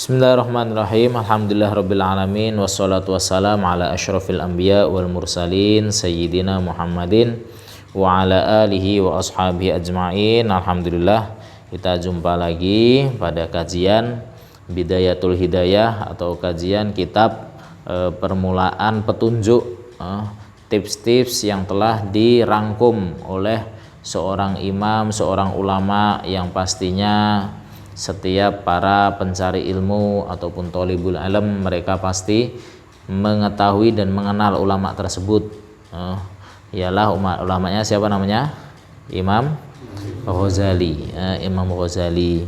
Bismillahirrahmanirrahim. Alhamdulillahirabbil alamin wassalatu wassalamu ala asyrafil anbiya wal mursalin sayyidina Muhammadin wa ala alihi wa ashabihi ajmain. Alhamdulillah, kita jumpa lagi pada kajian Bidayatul Hidayah atau kajian kitab permulaan petunjuk, tips-tips yang telah dirangkum oleh seorang imam, seorang ulama yang pastinya setiap para pencari ilmu ataupun thalibul ilm mereka pasti mengetahui dan mengenal ulama tersebut. Ialah ulamanya siapa namanya? Imam Ghazali. Imam Ghazali.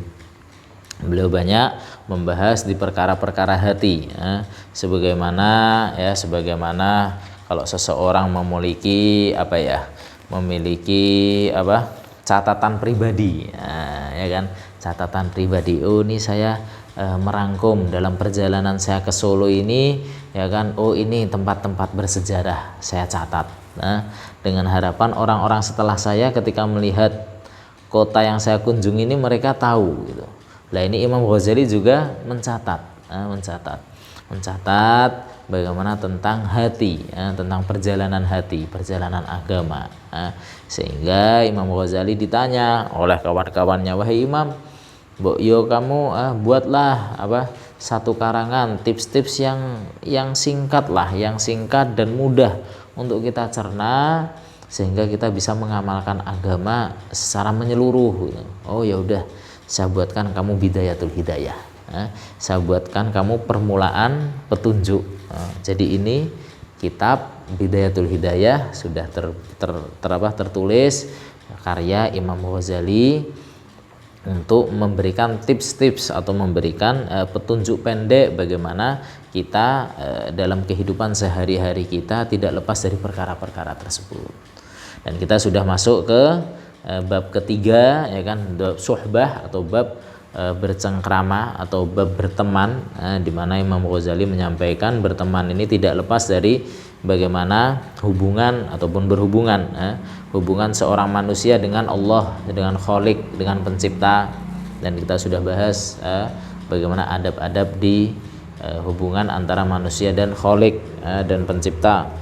Beliau banyak membahas di perkara-perkara hati. Sebagaimana kalau seseorang memiliki catatan pribadi, ya kan? Catatan pribadi. Oh, ini saya merangkum dalam perjalanan saya ke Solo ini, ya kan? Oh, ini tempat-tempat bersejarah saya catat. Dengan harapan orang-orang setelah saya ketika melihat kota yang saya kunjungi ini mereka tahu gitu. Nah, ini Imam Ghazali juga mencatat bagaimana tentang hati, tentang perjalanan hati, perjalanan agama. Sehingga Imam Ghazali ditanya oleh kawan-kawannya, wahai Imam, kamu buatlah satu karangan tips-tips yang singkat dan mudah untuk kita cerna sehingga kita bisa mengamalkan agama secara menyeluruh. Oh ya udah, saya buatkan kamu Bidayatul Hidayah. Saya buatkan kamu permulaan petunjuk. Jadi ini kitab Bidayatul Hidayah sudah tertulis karya Imam Ghazali untuk memberikan tips-tips atau memberikan petunjuk pendek bagaimana kita dalam kehidupan sehari-hari kita tidak lepas dari perkara-perkara tersebut. Dan kita sudah masuk ke bab ketiga, ya kan, bab suhbah atau bab bercengkrama atau bab berteman, di mana Imam Ghazali menyampaikan berteman ini tidak lepas dari bagaimana hubungan ataupun berhubungan hubungan seorang manusia dengan Allah, dengan Khalik, dengan pencipta. Dan kita sudah bahas bagaimana adab-adab di hubungan antara manusia dan Khalik dan pencipta.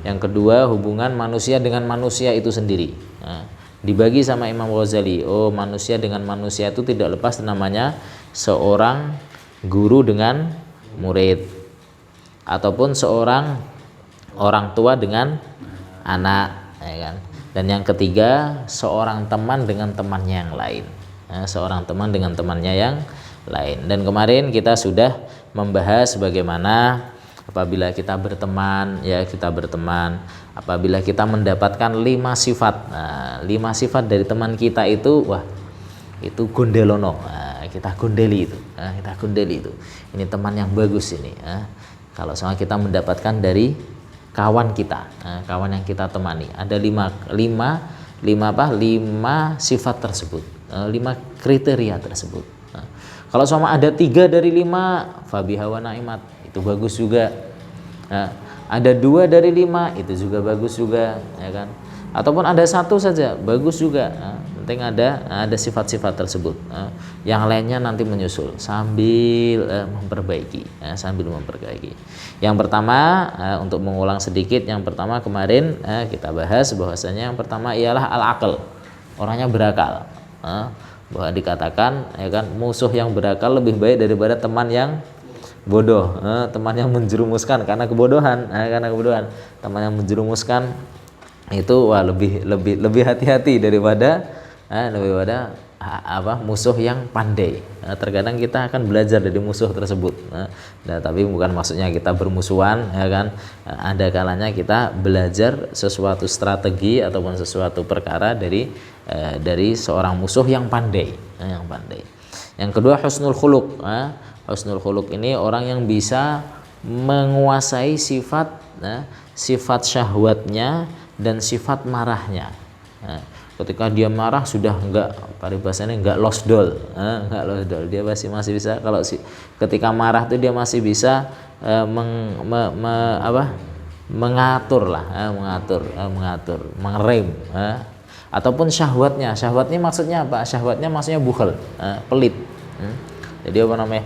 Yang kedua, hubungan manusia dengan manusia itu sendiri. Dibagi sama Imam Ghazali, manusia dengan manusia itu tidak lepas namanya seorang guru dengan murid, ataupun seorang orang tua dengan anak, ya kan? Dan yang ketiga, seorang teman dengan temannya yang lain. Seorang teman dengan temannya yang lain. Dan kemarin kita sudah membahas bagaimana apabila kita berteman, apabila kita mendapatkan 5 sifat. 5 sifat dari teman kita itu, itu gondelono. Kita gondeli itu. Ini teman yang bagus ini. Kalau sama kita mendapatkan dari kawan kita, kawan yang kita temani. Ada 5 sifat tersebut, 5 kriteria tersebut. Kalau sama ada 3 dari 5, fabiha wa na'imat, itu bagus juga. Ada 2 dari 5, itu juga bagus juga, ya kan? Ataupun ada 1 saja, bagus juga. Penting ada sifat-sifat tersebut. Yang lainnya nanti menyusul sambil memperbaiki. Yang pertama, untuk mengulang sedikit, yang pertama kemarin kita bahas bahwasanya yang pertama ialah al-aql, orangnya berakal. Bahwa dikatakan, ya kan, musuh yang berakal lebih baik daripada teman yang bodoh, teman yang menjerumuskan karena kebodohan, teman yang menjerumuskan itu lebih hati-hati daripada musuh yang pandai. Terkadang kita akan belajar dari musuh tersebut. Tapi bukan maksudnya kita bermusuhan, ya kan? Ada kalanya kita belajar sesuatu strategi ataupun sesuatu perkara dari seorang musuh yang pandai, Yang kedua, husnul khuluq. Husnul khuluq ini orang yang bisa menguasai sifat syahwatnya dan sifat marahnya. Ketika dia marah sudah enggak lost doll. Dia masih bisa, kalau ketika marah itu dia masih bisa mengatur, mengerem. Ataupun syahwatnya maksudnya apa? Syahwatnya maksudnya bukhel, pelit. Jadi apa namanya,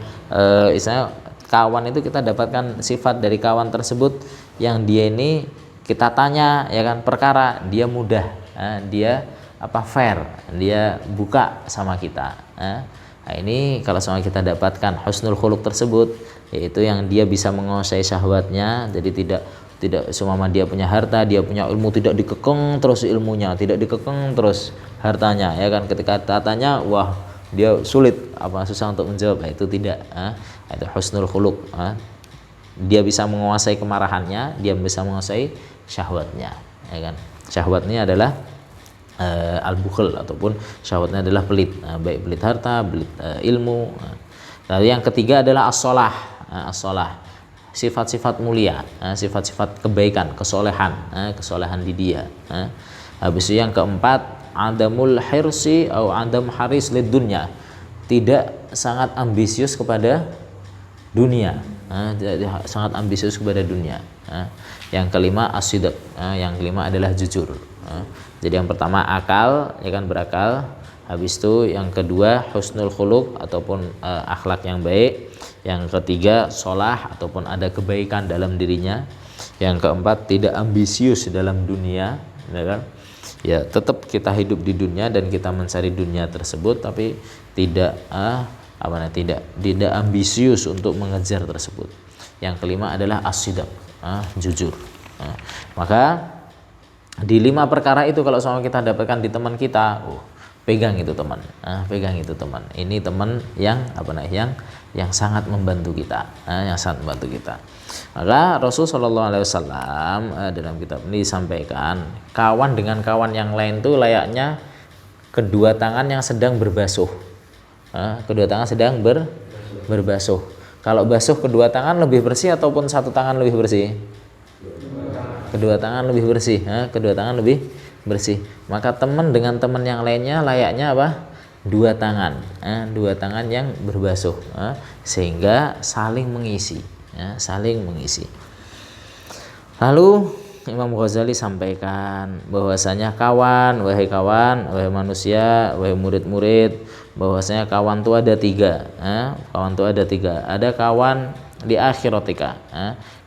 istilahnya kawan itu kita dapatkan sifat dari kawan tersebut yang dia ini kita tanya ya kan perkara dia mudah, dia fair, dia buka sama kita. Nah ini kalau sama kita dapatkan husnul khuluq tersebut, yaitu yang dia bisa menguasai syahwatnya. Jadi tidak semua dia punya harta, dia punya ilmu, tidak dikekang terus ilmunya, tidak dikekang terus hartanya ya kan. Ketika tanya wah dia sulit susah untuk menjawab, itu tidak, itu husnul khuluq. Dia bisa menguasai kemarahannya, dia bisa menguasai syahwatnya ya kan. Syahwatnya adalah al-bukhl ataupun syahwatnya adalah pelit, baik pelit harta, pelit ilmu. Lalu yang ketiga adalah as-shalah. As-shalah sifat-sifat mulia, sifat-sifat kebaikan, kesolehan di dia. Habis itu yang keempat adamul hirsi atau adam haris lid dunya, tidak sangat ambisius kepada dunia, sangat ambisius kepada dunia. Yang kelima as-sidq, yang kelima adalah jujur. Jadi yang pertama akal ya kan, berakal. Habis itu yang kedua husnul khuluq ataupun akhlak yang baik. Yang ketiga sholah ataupun ada kebaikan dalam dirinya. Yang keempat tidak ambisius dalam dunia ya kan. Ya tetap kita hidup di dunia dan kita mencari dunia tersebut, tapi tidak tidak ambisius untuk mengejar tersebut. Yang kelima adalah as-sidq, jujur. Maka di 5 perkara itu kalau sama kita dapatkan di teman kita, pegang itu teman, pegang itu teman. Ini teman yang yang sangat membantu kita, yang sangat membantu kita. Maka Rasulullah SAW dalam kitab ini disampaikan, kawan dengan kawan yang lain itu layaknya kedua tangan yang sedang berbasuh. Kedua tangan sedang berbasuh. Kalau basuh kedua tangan lebih bersih ataupun satu tangan lebih bersih? Kedua tangan lebih bersih. Kedua tangan lebih bersih. Maka teman dengan teman yang lainnya layaknya dua tangan, dua tangan yang berbasuh, sehingga saling mengisi, saling mengisi. Lalu Imam Ghazali sampaikan bahwasanya kawan, wahai manusia, wahai murid-murid, bahwasanya kawan itu ada 3. Kawan itu ada 3. Ada kawan di akhiratika,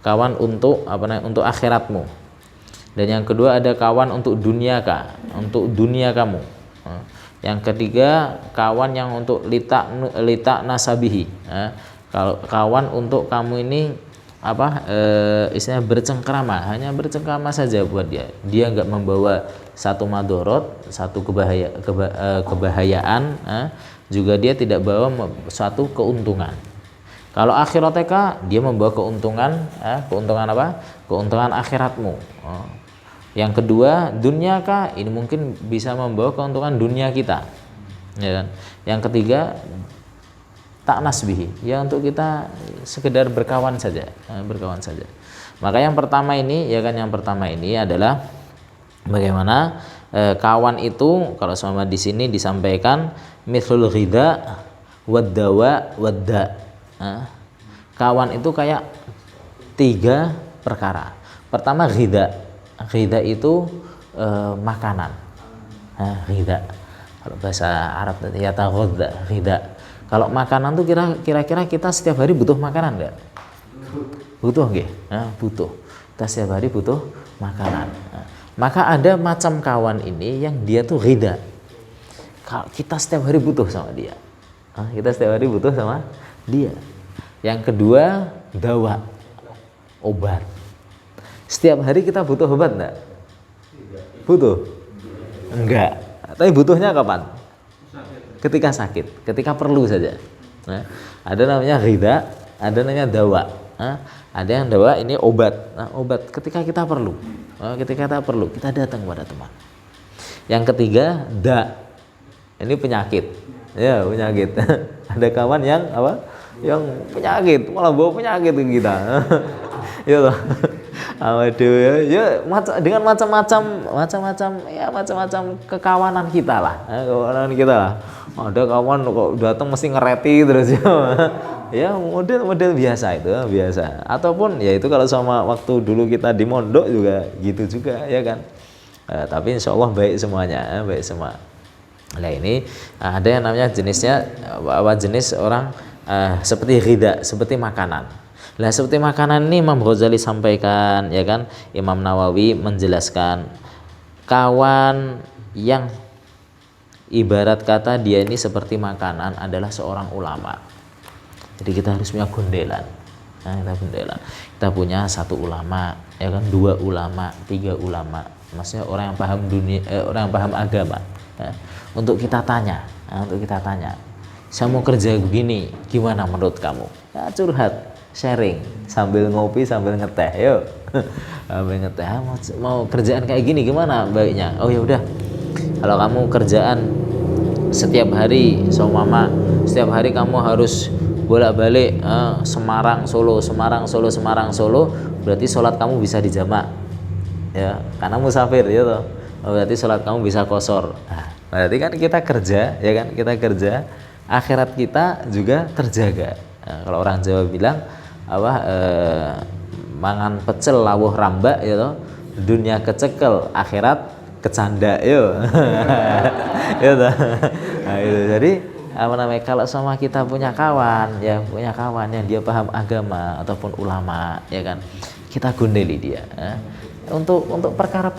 kawan untuk untuk akhiratmu. Dan yang kedua ada kawan untuk dunia kamu. Yang ketiga kawan yang untuk litak nasabihi, kalau kawan untuk kamu ini istilahnya bercengkrama, hanya bercengkrama saja buat dia nggak membawa satu madorot, satu kebahayaan, juga dia tidak bawa suatu keuntungan. Kalau akhirateka dia membawa keuntungan, keuntungan akhiratmu. Yang kedua dunyaka, ini mungkin bisa membawa keuntungan dunia kita ya kan. Yang ketiga tak nasbihi, ya untuk kita sekedar berkawan saja, Maka yang pertama ini ya kan, yang pertama ini adalah bagaimana kawan itu kalau sama di sini disampaikan mithlul ghidha waddawa wadda. Kawan itu kayak 3 perkara. Pertama ghidha itu makanan. Ghidha kalau bahasa Arab ya taghadha, ghidha. Kalau makanan tuh kira-kira kita setiap hari butuh makanan enggak? Butuh nggih? Butuh. Kita setiap hari butuh makanan. Maka ada macam kawan ini yang dia tuh ghidha. Kita setiap hari butuh sama dia. Kita setiap hari butuh sama dia. Yang kedua dawa, obat. Setiap hari kita butuh obat enggak? Butuh? Enggak. Tapi butuhnya kapan? Ketika sakit, ketika perlu saja. Ada namanya ghidha, ada namanya dawa. Ada yang dawa ini obat. Obat ketika kita perlu. Ketika kita perlu, kita datang kepada teman. Yang ketiga da. Ini penyakit. Ya, penyakit. Ada kawan yang yang penyakit, malah bawa penyakit ke kita. Ya loh. Waduh ya dengan macam-macam kekawanan kita lah. Ada kawan kok datang mesti ngereti terus ya. Ya model biasa itu, biasa. Ataupun ya itu kalau sama waktu dulu kita di mondok juga gitu juga ya kan. Tapi insya Allah baik semuanya, baik semua. Nah ini ada yang namanya jenisnya jenis orang seperti ghidha, seperti makanan. Lah seperti makanan ini Imam Ghazali sampaikan, ya kan, Imam Nawawi menjelaskan kawan yang ibarat kata dia ini seperti makanan adalah seorang ulama. Jadi kita harus punya gundelan. Nah, kita punya satu ulama, ya kan, dua ulama, tiga ulama, maksudnya orang yang paham dunia, orang yang paham agama, ya. Untuk kita tanya, saya mau kerja begini, gimana menurut kamu? Ya, curhat, sharing, sambil ngopi, sambil ngeteh, yuk, sambil ngeteh, mau kerjaan kayak gini, gimana baiknya? Oh ya udah, kalau kamu kerjaan setiap hari, mama, setiap hari kamu harus bolak-balik Semarang Solo, berarti sholat kamu bisa dijamak, ya, karena musafir, ya toh. Berarti sholat kamu bisa qashar. Nah, berarti kan kita kerja, ya kan, kita kerja, akhirat kita juga terjaga. Nah, kalau orang Jawa bilang apa, mangan pecel lawuh rambak, ya toh, dunia kecekel, akhirat kecanda, yo. Ya toh. Nah, itu jadi apa namanya, kalau sama kita punya kawan, ya, punya kawan yang dia paham agama ataupun ulama, ya kan, kita gundeli dia, ya, untuk perkara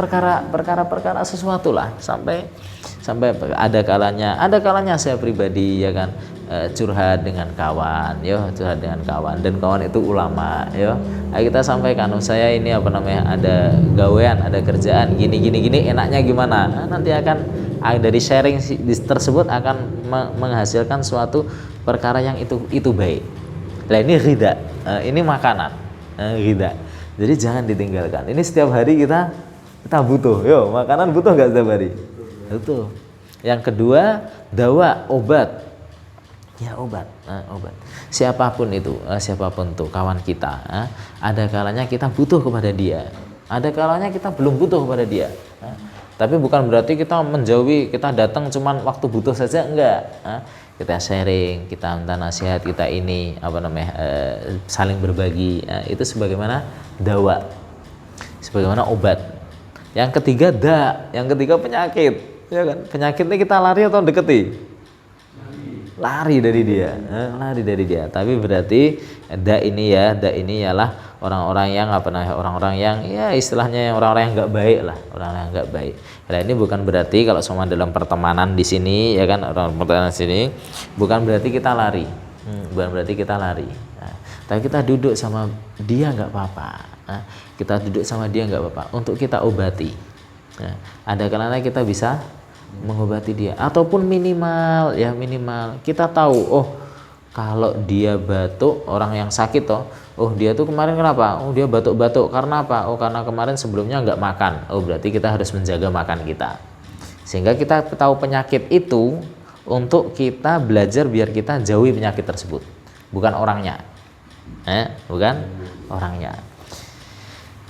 sesuatu lah, sampai ada kalanya saya pribadi, ya kan, curhat dengan kawan, yo, curhat dengan kawan, dan kawan itu ulama, yo. Ayo kita sampaikan, saya ini apa namanya, ada gawean, ada kerjaan gini, enaknya gimana? Nah, nanti akan dari sharing tersebut akan menghasilkan suatu perkara yang itu baik. Nah, ini ghidha, ini makanan, ghidha. Jadi jangan ditinggalkan. Ini setiap hari kita butuh. Yo, makanan butuh nggak setiap hari? Butuh. Yang kedua, dawa, obat. Ya, obat. Siapapun itu, siapapun tuh kawan kita, ada kalanya kita butuh kepada dia, ada kalanya kita belum butuh kepada dia. Tapi bukan berarti kita menjauhi, kita datang cuman waktu butuh saja, enggak. Kita sharing, kita minta nasihat, kita ini apa namanya, saling berbagi. Itu sebagaimana dawa, sebagaimana obat. Yang ketiga penyakit, ya kan? Penyakit ini kita lari atau deketi? Lari dari dia. Tapi berarti da ini ialah orang-orang yang apa namanya, orang-orang yang ya istilahnya orang-orang yang enggak baik lah, orang-orang yang enggak baik. Nah, ini bukan berarti kalau sama dalam pertemanan di sini, ya kan, orang pertemanan sini bukan berarti kita lari. Nah, tapi kita duduk sama dia enggak apa-apa. Untuk kita obati. Nah, ada kalanya kita bisa mengobati dia, ataupun minimal kita tahu, oh, kalau dia batuk, orang yang sakit toh, oh dia tuh kemarin kenapa? Oh dia batuk-batuk karena apa? Oh karena kemarin sebelumnya nggak makan. Oh berarti kita harus menjaga makan kita, sehingga kita tahu penyakit itu untuk kita belajar biar kita jauhi penyakit tersebut, bukan orangnya,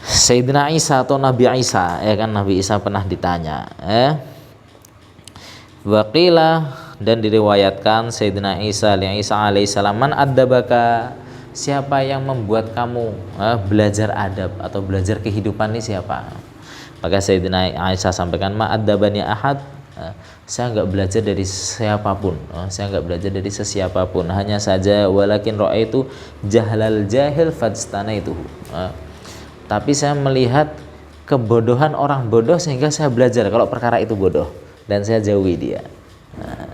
Sayyidina Isa atau Nabi Isa, ya kan, Nabi Isa pernah ditanya, Waqila, dan diriwayatkan Sayyidina Isa alaihissalam, man adzabaka, siapa yang membuat kamu belajar adab atau belajar kehidupan ini siapa? Maka Sayyidina Isa sampaikan, ma adzabani ahad, saya enggak belajar dari siapapun, sesiapapun, hanya saja walakin ra'aitu jahlal jahil fajtanaituhu, tapi saya melihat kebodohan orang bodoh sehingga saya belajar kalau perkara itu bodoh, dan saya jauhi dia. Nah,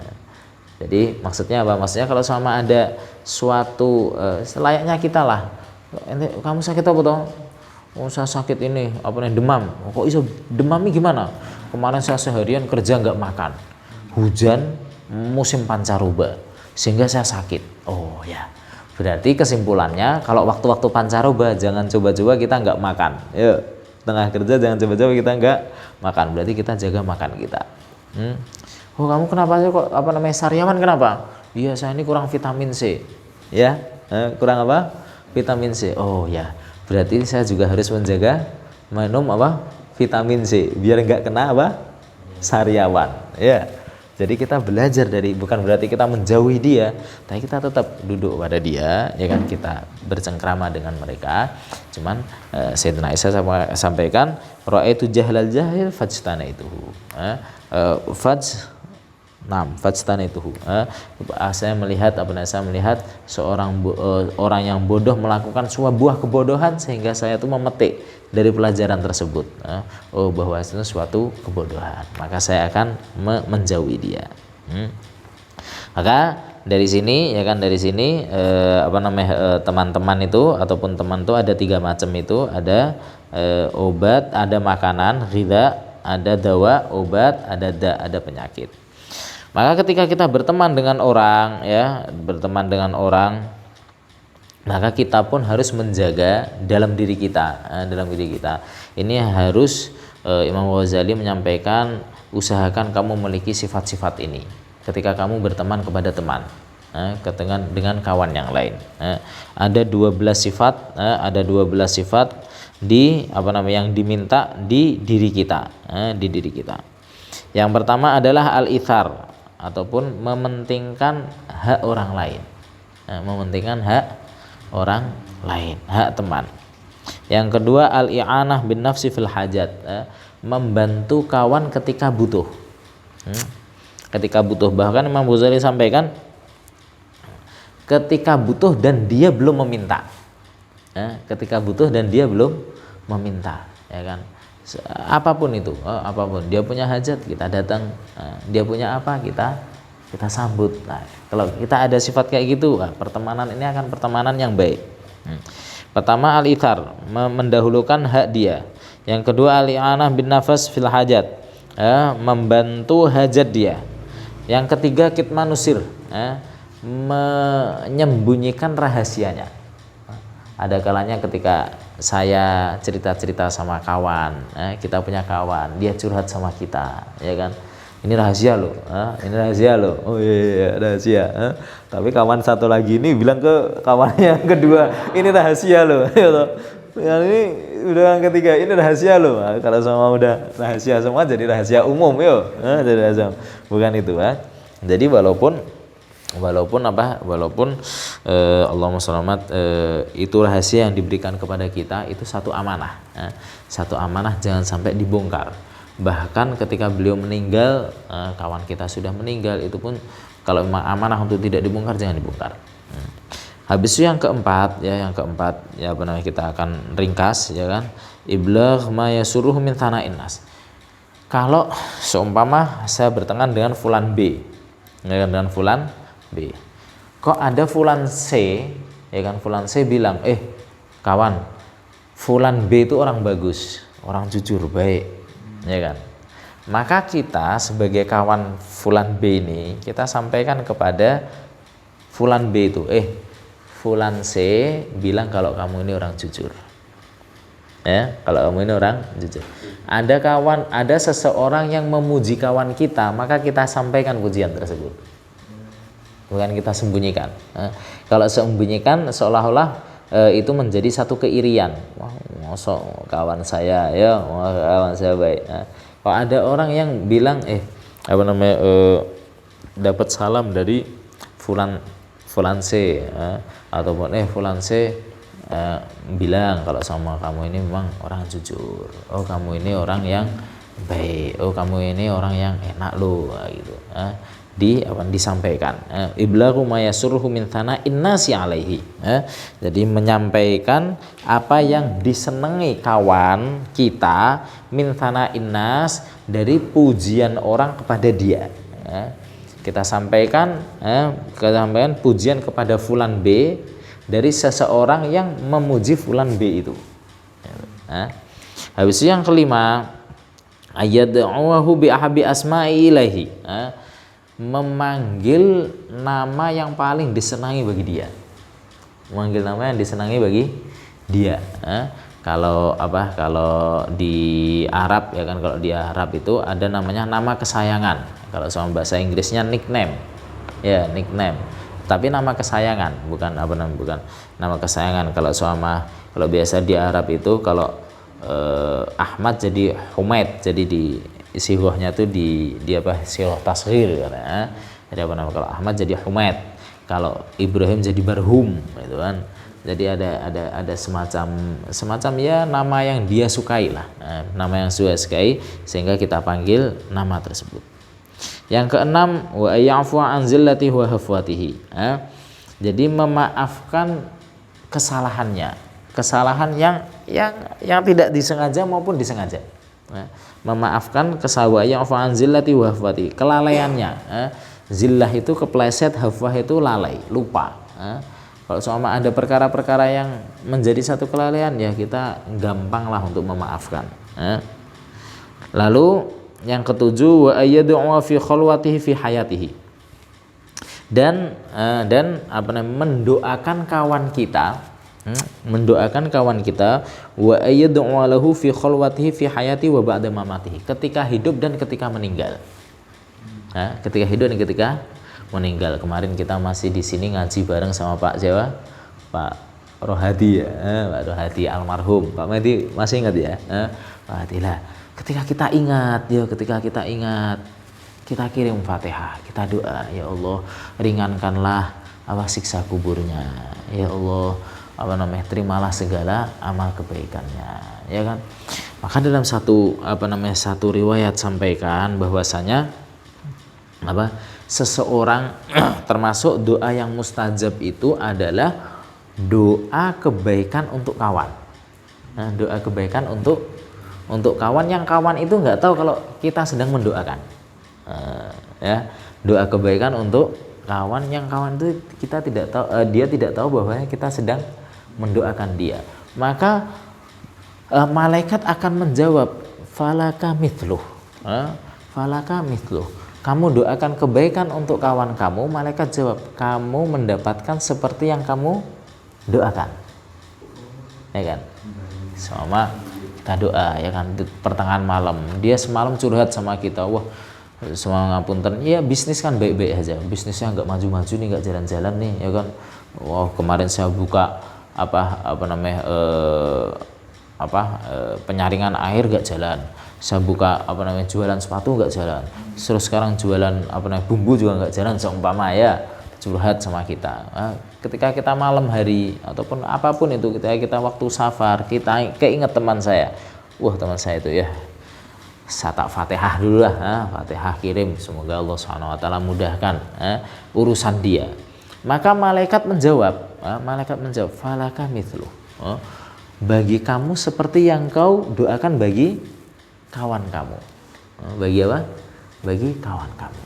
jadi maksudnya apa? Maksudnya kalau sama ada suatu selayaknya kita lah, kamu sakit apa toh? Oh saya sakit ini, apa nih, demam. Oh, kok iso demam ini gimana? Kemarin saya seharian kerja nggak makan, hujan, musim pancaroba, sehingga saya sakit. Oh ya, berarti kesimpulannya kalau waktu-waktu pancaroba jangan coba-coba kita nggak makan. Yuk, tengah kerja jangan coba-coba kita nggak makan. Berarti kita jaga makan kita. Oh kamu kenapa sih kok apa namanya sariawan, kenapa? Iya saya ini kurang vitamin C, ya, kurang apa? Vitamin C. Oh ya, berarti saya juga harus menjaga minum apa? Vitamin C biar nggak kena apa? Sariawan, ya. Jadi kita belajar dari, bukan berarti kita menjauhi dia, tapi kita tetap duduk pada dia, ya kan, kita bercengkrama dengan mereka. Cuman Sayyidina Isa sampaikan, ra'aitu jahlal jahil fajtanaituhu. fajtanituhu. Saya melihat seorang orang yang bodoh melakukan sebuah kebodohan sehingga saya tuh memetik dari pelajaran tersebut. Bahwa itu suatu kebodohan, maka saya akan menjauhi dia. Maka dari sini teman-teman itu ataupun teman itu ada 3 macam itu, ada obat, ada makanan, ridha, ada dawa, obat, ada penyakit. Maka ketika kita berteman dengan orang, maka kita pun harus menjaga dalam diri kita. Ini harus Imam Ghazali menyampaikan, usahakan kamu memiliki sifat-sifat ini ketika kamu berteman kepada teman, dengan kawan yang lain. Ada 12 sifat, yang diminta di diri kita, Yang pertama adalah al-ithar, ataupun mementingkan hak orang lain. Hak teman. Yang kedua al-i'anah bin nafsi fil hajat, membantu kawan ketika butuh. Bahkan Imam Ghazali sampaikan ketika butuh dan dia belum meminta. Ya kan? Apapun itu, dia punya hajat kita datang, dia punya apa kita sambut. Nah, kalau kita ada sifat kayak gitu, pertemanan ini akan pertemanan yang baik. Pertama al-ithar, mendahulukan hak dia. Yang kedua al-i'anah bin nafas fil hajat, membantu hajat dia. Yang ketiga kitmanusir, menyembunyikan rahasianya. Ada kalanya ketika saya cerita-cerita sama kawan, kita punya kawan, dia curhat sama kita, ya kan? Ini rahasia loh, oh iya rahasia. Tapi kawan satu lagi ini bilang ke kawan yang kedua, ini rahasia loh. Yang ini udah yang ketiga, ini rahasia loh. Kalau semua udah rahasia semua jadi rahasia umum, jadi rahasia. Bukan itu, Jadi walaupun Allahumma sholawat, itu rahasia yang diberikan kepada kita, itu satu amanah. Satu amanah jangan sampai dibongkar. Bahkan ketika beliau meninggal, kawan kita sudah meninggal, itu pun kalau memang amanah untuk tidak dibongkar, jangan dibongkar. Habis itu yang keempat, kita akan ringkas, ya kan? Iblagh ma yasuruhu min thana'in nas. Kalau seumpama saya berteman dengan fulan B, dengan fulan B, kok ada fulan C, ya kan? Fulan C bilang, kawan, fulan B itu orang bagus, orang jujur, baik, ya kan? Maka kita sebagai kawan fulan B ini, kita sampaikan kepada fulan B itu, fulan C bilang kalau kamu ini orang jujur, kalau kamu ini orang jujur. Ada seseorang yang memuji kawan kita, maka kita sampaikan pujian tersebut, bukan kita sembunyikan. Kalau sembunyikan seolah-olah itu menjadi satu keirian. Wah, mosok kawan saya, kawan saya baik. Kalau ada orang yang bilang dapat salam dari fulan C, ataupun fulan C bilang kalau sama kamu ini memang orang jujur, kamu ini orang yang baik, kamu ini orang yang enak loh, gitu. Disampaikan iblaghu ma yasurruhu min thana'in nasi alaihi, jadi menyampaikan apa yang disenangi kawan kita, min thana'in nas, dari pujian orang kepada dia. Kita sampaikan pujian kepada fulan B dari seseorang yang memuji fulan B itu. Habis itu yang kelima, ayyad'uhu bi ahabi asma'i ilaihi, memanggil nama yang paling disenangi bagi dia. Memanggil nama yang disenangi bagi dia. Kalau di Arab, ya kan, kalau di Arab itu ada namanya nama kesayangan. Kalau sama bahasa Inggrisnya nickname. Ya, nickname. Tapi nama kesayangan, bukan nama kesayangan. Kalau biasa di Arab itu kalau Ahmad jadi Humaid, jadi di sighahnya tuh di sighah tasghir, karena jadi kalau Ahmad jadi Humaid, kalau Ibrahim jadi Barhum, gitu kan. Jadi ada semacam ya nama yang dia sukai lah, nama yang dia sukai, sehingga kita panggil nama tersebut. Yang keenam, wa ayyafu an zillatihi wa hafwatihi. Jadi memaafkan kesalahannya, kesalahan yang tidak disengaja maupun disengaja. Memaafkan kesalahan yang an zillati wa hafwatihi, kelalaiannya. Zillah itu kepleset, hafwah itu lalai, lupa. Kalau sama ada perkara-perkara yang menjadi satu kelalaian, ya kita gampanglah untuk memaafkan. Lalu yang ketujuh, wa ayyad'u fi khalwatihi fi hayatihi. Dan mendoakan kawan kita, wa ayyad'u lahu fi khalwatihi fi hayati wa ba'da mamatihi, ketika hidup dan ketika meninggal. Ketika hidup dan ketika meninggal. Kemarin kita masih di sini ngaji bareng sama Pak Jawa, Pak Rohadi ya, Pak Rohadi almarhum. Pak Medi masih ingat ya? Pak Hadi lah. Ketika kita ingat, kita kirim Fatihah, kita doa, ya Allah ringankanlah siksa kuburnya, ya Allah terimalah segala amal kebaikannya, ya kan. Maka dalam satu riwayat sampaikan bahwasanya seseorang termasuk doa yang mustajab itu adalah doa kebaikan untuk kawan. Doa kebaikan untuk kawan yang kawan itu nggak tahu kalau kita sedang mendoakan. Doa kebaikan untuk kawan yang kawan itu kita tidak tahu, dia tidak tahu bahwa kita sedang mendoakan dia. Maka malaikat akan menjawab, falaka mithluh. Kamu doakan kebaikan untuk kawan kamu, malaikat jawab, kamu mendapatkan seperti yang kamu doakan. Ya kan? Sama kita doa, ya kan, di pertengahan malam dia semalam curhat sama kita, wah semua ngapunten, ya bisnis kan baik-baik aja, bisnisnya nggak maju-maju nih, nggak jalan-jalan nih, ya kan. Wah kemarin saya buka penyaringan air nggak jalan, saya buka jualan sepatu nggak jalan, terus sekarang jualan bumbu juga nggak jalan, seumpama ya curhat sama kita. Ketika kita malam hari ataupun apapun itu, ketika kita waktu safar, kita keinget teman saya, wah teman saya itu ya, saya tak Fatihah dulu lah, Fatihah kirim, semoga Allah SWT mudahkan urusan dia. Maka malaikat menjawab, falaka mithluh, bagi kamu seperti yang kau doakan bagi kawan kamu. Bagi apa? Bagi kawan kamu.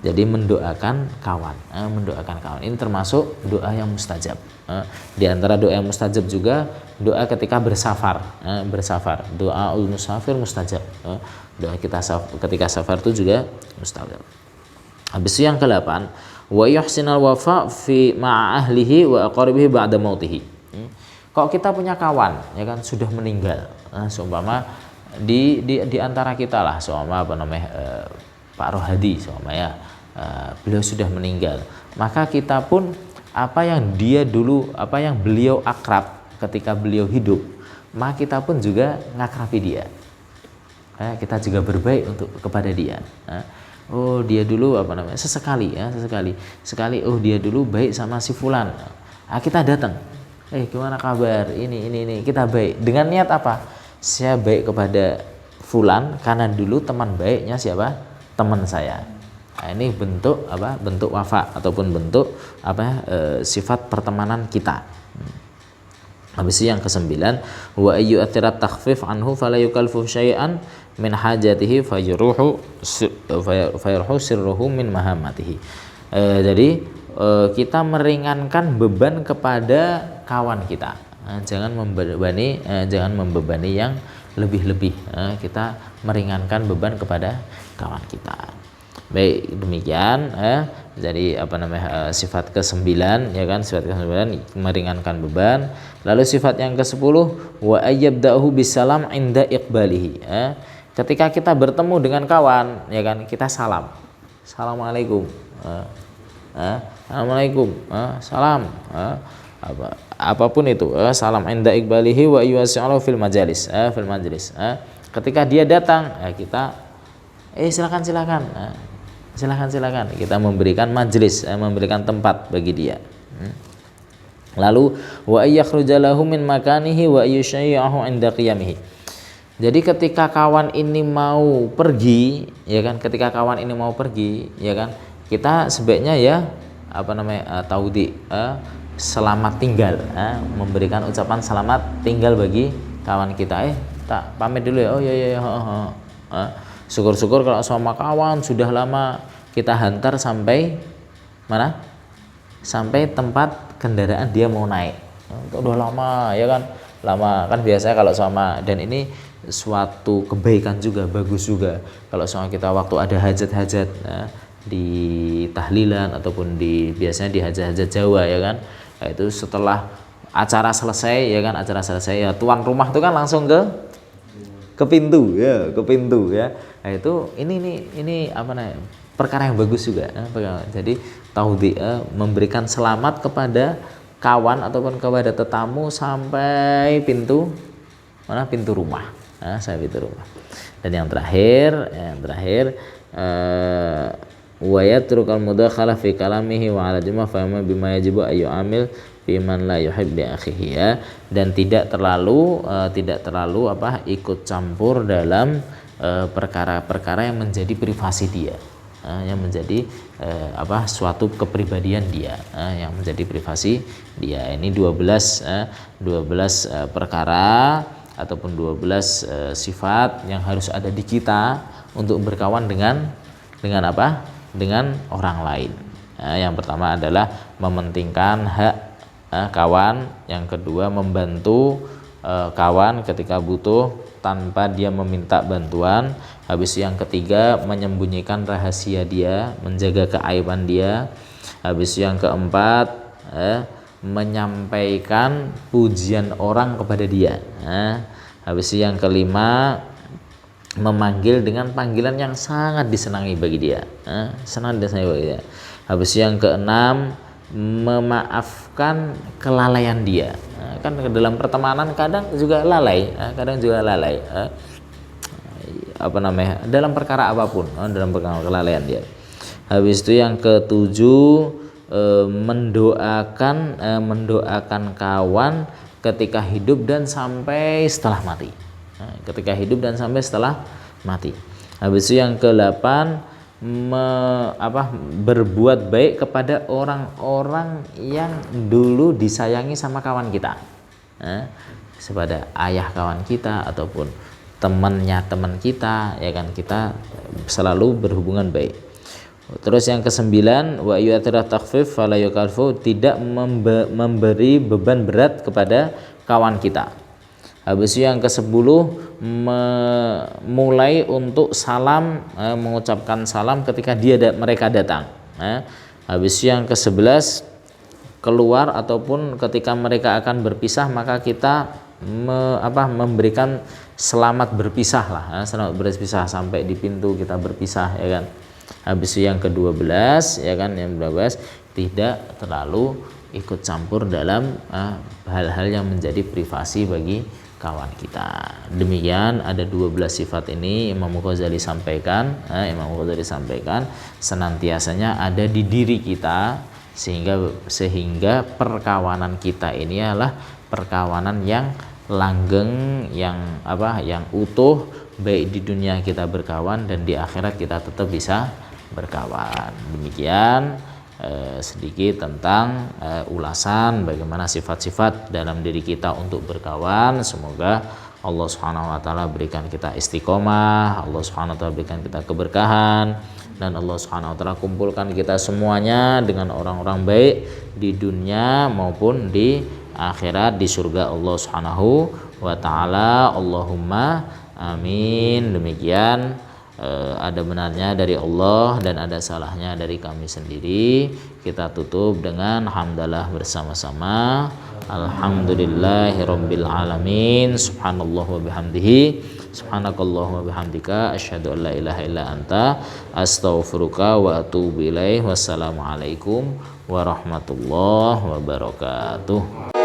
Jadi mendoakan kawan, ini termasuk doa yang mustajab. Di antara doa yang mustajab juga doa ketika bersafar, doa ul musafir mustajab. Doa kita ketika safar itu juga mustajab. Habis itu yang ke-8, wa yuhsinal wafa fi ma'a ahlihi wa aqaribihi ba'da mautihi. Kalau kita punya kawan, ya kan, sudah meninggal, seumpama di antara kita lah, seumpama Pak Rohadi, seumpama ya, beliau sudah meninggal, maka kita pun apa yang beliau akrab ketika beliau hidup, maka kita pun juga ngakrabi dia. Kita juga berbaik kepada dia. Oh dia dulu sesekali, oh dia dulu baik sama si fulan. Kita datang, gimana kabar? Ini kita baik. Dengan niat apa? Saya baik kepada fulan karena dulu teman baiknya siapa? Teman saya. Ini bentuk bentuk wafa ataupun bentuk sifat pertemanan kita. Habis itu yang ke-9, wa ayyu athirat takhfif anhu fala yukalfu syai'an min hajatihi fayruhu sirruhu min mahamatihi. Jadi kita meringankan beban kepada kawan kita. Jangan membebani yang lebih-lebih. Kita meringankan beban kepada kawan kita. Baik, demikian jadi sifat ke-9, ya kan, sifat ke-9 meringankan beban. Lalu sifat yang ke-10, wa ayyabda'uhu bisalam inda iqbalihi. Ketika kita bertemu dengan kawan, ya kan, kita salam. Assalamualaikum. Assalamualaikum. Salam. Apapun itu, salam inda iqbalihi wa yuwasi'alu fil majalis. Ketika dia datang, kita silakan. Silakan. Kita memberikan majelis, memberikan tempat bagi dia. Lalu wa ayyakhruja lahu min makanihi wa yushayyi'ahu 'inda qiyamihi. Jadi ketika kawan ini mau pergi, ya kan, ketika kawan ini mau pergi, ya kan, kita sebaiknya ya apa namanya taudi, selamat tinggal, memberikan ucapan selamat tinggal bagi kawan kita. Tak pamit dulu ya. Oh iya iya, syukur-syukur kalau sama kawan sudah lama kita hantar sampai mana? Sampai tempat kendaraan dia mau naik. Udah lama ya kan, lama kan biasanya kalau sama, dan ini suatu kebaikan juga, bagus juga kalau sama kita waktu ada hajat-hajat di tahlilan ataupun di biasanya di hajat-hajat Jawa ya kan. Nah, itu setelah acara selesai ya kan, acara selesai ya tuan rumah itu kan langsung ke pintu ya, ke pintu ya. Nah, itu ini apa namanya, perkara yang bagus juga. Jadi memberikan selamat kepada kawan ataupun kepada tetamu sampai pintu mana, pintu rumah. Sampai pintu rumah. Dan yang terakhir wa yatrukal mudakhalah fi kalamihi wa ala jumlah fa bima yajibu ayu amil fi man la yuhib li akhihi, ya. Dan tidak terlalu ikut campur dalam perkara-perkara yang menjadi privasi dia, yang menjadi suatu kepribadian dia, yang menjadi privasi dia. Ini 12 perkara ataupun 12 sifat yang harus ada di kita untuk berkawan dengan orang lain. Yang pertama adalah mementingkan hak kawan, yang kedua membantu kawan ketika butuh tanpa dia meminta bantuan. Habis yang ketiga menyembunyikan rahasia dia, menjaga keaiban dia. Habis yang keempat menyampaikan pujian orang kepada dia. Habis yang kelima memanggil dengan panggilan yang sangat disenangi bagi dia, senang disenangi bagi dia. Habis yang keenam memaafkan kelalaian dia. Kan dalam pertemanan kadang juga lalai, dalam perkara apapun, dalam perkara kelalaian dia. Habis itu yang ketujuh mendoakan kawan ketika hidup dan sampai setelah mati. Habis itu yang ke-8 berbuat baik kepada orang-orang yang dulu disayangi sama kawan kita, kepada ayah kawan kita ataupun temannya teman kita, ya kan, kita selalu berhubungan baik. Terus yang ke-9 wa yu'athira takhfif fala yukalfu, tidak memberi beban berat kepada kawan kita. Habis itu yang ke-10 mulai untuk salam, mengucapkan salam ketika mereka datang. Habis itu yang ke-11 keluar ataupun ketika mereka akan berpisah, maka kita memberikan selamat berpisah lah, selamat berpisah sampai di pintu kita berpisah, ya kan. Habis itu yang ke-12 ya kan, yang 12 tidak terlalu ikut campur dalam hal-hal yang menjadi privasi bagi kawan kita. Demikian ada 12 sifat ini Imam Ghazali sampaikan, senantiasanya ada di diri kita, sehingga perkawanan kita ini adalah perkawanan yang langgeng, yang utuh, baik di dunia kita berkawan dan di akhirat kita tetap bisa berkawan. Demikian sedikit tentang ulasan bagaimana sifat-sifat dalam diri kita untuk berkawan. Semoga Allah Subhanahu wa taala berikan kita istiqomah, Allah Subhanahu wa taala berikan kita keberkahan, dan Allah Subhanahu wa taala kumpulkan kita semuanya dengan orang-orang baik di dunia maupun di akhirat, di surga Allah Subhanahu wa taala. Allahumma amin. Demikian, ada benarnya dari Allah dan ada salahnya dari kami sendiri. Kita tutup dengan hamdalah bersama-sama. Alhamdulillahirabbil alamin. Subhanallah wa bihamdihi, subhanakallahumma bihamdika, asyhadu an la ilaha illa anta, astaghfiruka wa atubu ilaih. Wassalamualaikum warahmatullahi wabarakatuh.